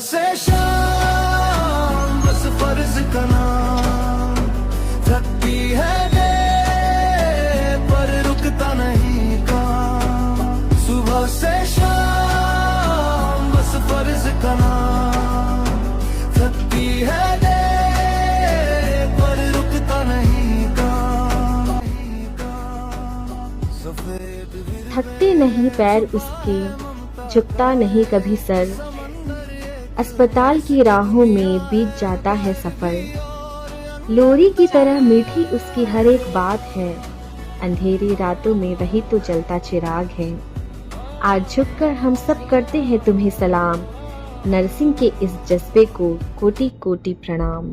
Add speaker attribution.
Speaker 1: से शाम बस फर्ज का नाम, थकती है दे पर रुकता नहीं काम। सुबह से शाम बस फर्ज का नाम, थकती है दे पर रुकता नहीं काम। सफेद
Speaker 2: थकते नहीं पैर उसके, झुकता नहीं कभी सर, अस्पताल की राहों में बीत जाता है सफर। लोरी की तरह मीठी उसकी हर एक बात है, अंधेरी रातों में वही तो जलता चिराग है। आज झुककर हम सब करते हैं तुम्हें सलाम, नर्सिंग के इस जज्बे को कोटि कोटि प्रणाम।